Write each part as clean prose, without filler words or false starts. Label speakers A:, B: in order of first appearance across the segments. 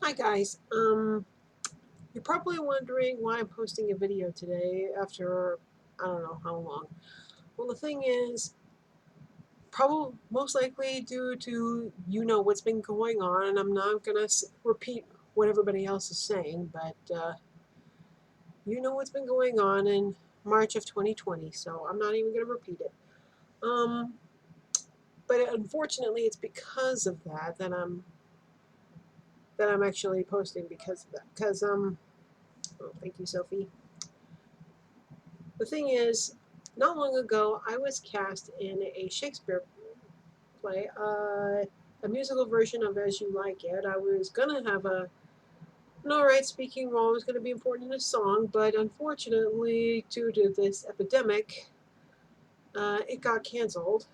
A: Hi guys. You're probably wondering why I'm posting a video today after I don't know how long. Well, the thing is, probably most likely due to what's been going on, and I'm not gonna repeat what everybody else is saying, but what's been going on in March of 2020, so I'm not even gonna repeat it. Um, but unfortunately, it's because of that I'm actually posting because of that. Because oh, thank you, Sophie. The thing is, not long ago, I was cast in a Shakespeare play, a musical version of As You Like It. I was going to have an alright speaking role. It was going to be important in a song, but unfortunately, due to this epidemic, it got canceled.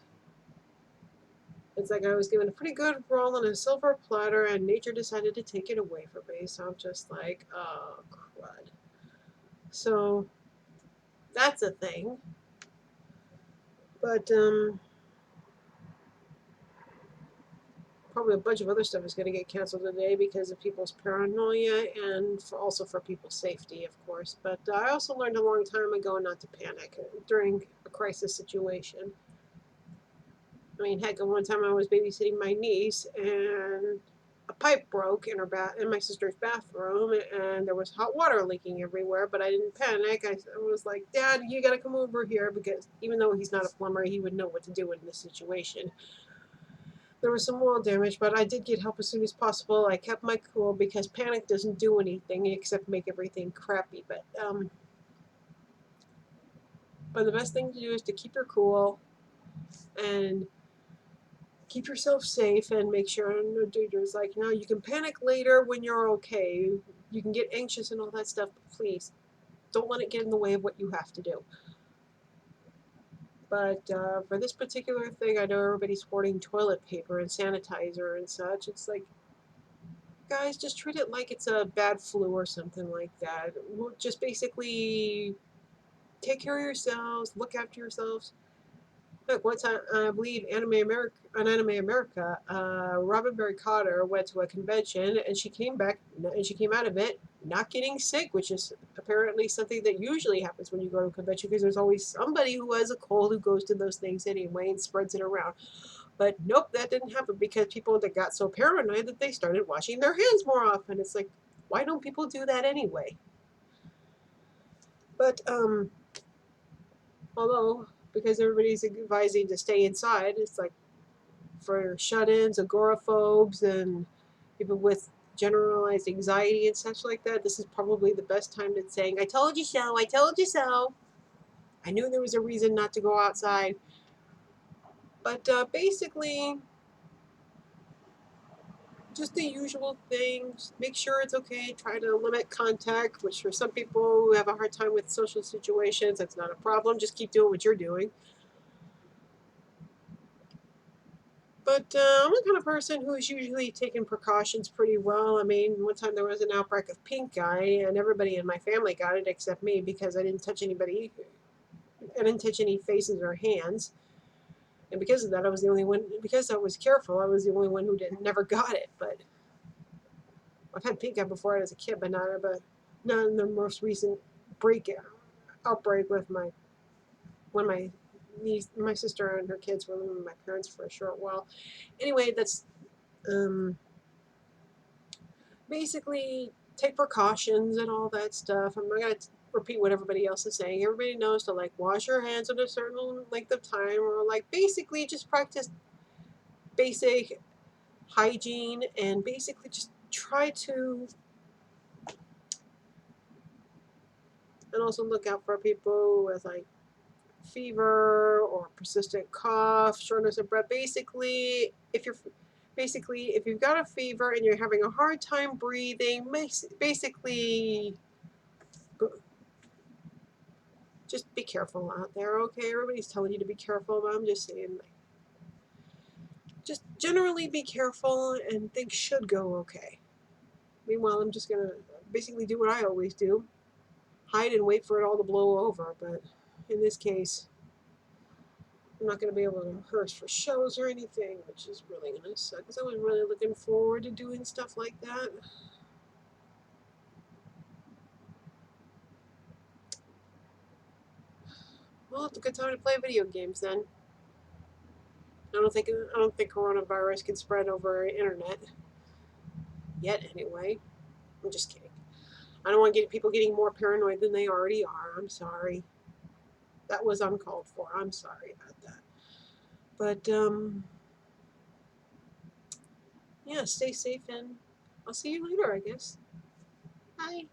A: It's like I was given a pretty good role on a silver platter, and nature decided to take it away from me. So I'm just like, oh, crud. So that's a thing. But probably a bunch of other stuff is going to get canceled today because of people's paranoia and also for people's safety, of course. But I also learned a long time ago not to panic during a crisis situation. I mean, heck, at one time I was babysitting my niece and a pipe broke in my sister's bathroom, and there was hot water leaking everywhere. But I didn't panic. I was like, "Dad, you got to come over here," because even though he's not a plumber, he would know what to do in this situation. There was some wall damage, but I did get help as soon as possible. I kept my cool because panic doesn't do anything except make everything crappy. But the best thing to do is to keep your cool and keep yourself safe and make sure no dangers. Like, you can panic later when you're okay. You can get anxious and all that stuff, but please don't let it get in the way of what you have to do. But for this particular thing, I know everybody's hoarding toilet paper and sanitizer and such. It's like, guys, just treat it like it's a bad flu or something like that. Just basically take care of yourselves, look after yourselves. Look, once I believe Anime America, Robin Berry Cotter went to a convention and she came back and she came out of it not getting sick, which is apparently something that usually happens when you go to a convention because there's always somebody who has a cold who goes to those things anyway and spreads it around. But nope, that didn't happen because people that got so paranoid that they started washing their hands more often. It's like, why don't people do that anyway? But although because everybody's advising to stay inside, it's like for shut-ins, agoraphobes, and people with generalized anxiety and such like that, this is probably the best time to saying, "I told you so. I told you so." I knew there was a reason not to go outside, but basically just the usual things. Make sure it's okay. Try to limit contact, which for some people who have a hard time with social situations, that's not a problem. Just keep doing what you're doing. But I'm the kind of person who's usually taking precautions pretty well. I mean, one time there was an outbreak of pink eye, and everybody in my family got it except me because I didn't touch any faces or hands. And because of that, I was the only one. Because I was careful, I was the only one who never got it. But I've had pink eye before as a kid, not in the most recent outbreak with my sister and her kids were living with my parents for a short while. Anyway, that's um, basically take precautions and all that stuff. I'm not gonna repeat what everybody else is saying. Everybody knows to like wash your hands at a certain length of time, or like basically just practice basic hygiene and basically just try to and also look out for people with like fever or persistent cough, shortness of breath. Basically if you've got a fever and you're having a hard time breathing, basically just be careful out there, okay? Everybody's telling you to be careful, but I'm just saying, like, just generally be careful and things should go okay. Meanwhile, I'm just gonna basically do what I always do, hide and wait for it all to blow over, but in this case, I'm not going to be able to rehearse for shows or anything, which is really going to suck because I was really looking forward to doing stuff like that. Well, it's a good time to play video games then. I don't think coronavirus can spread over internet yet. Anyway, I'm just kidding. I don't want to get people getting more paranoid than they already are. I'm sorry. That was uncalled for. I'm sorry about that. But yeah, stay safe and I'll see you later, I guess. Bye.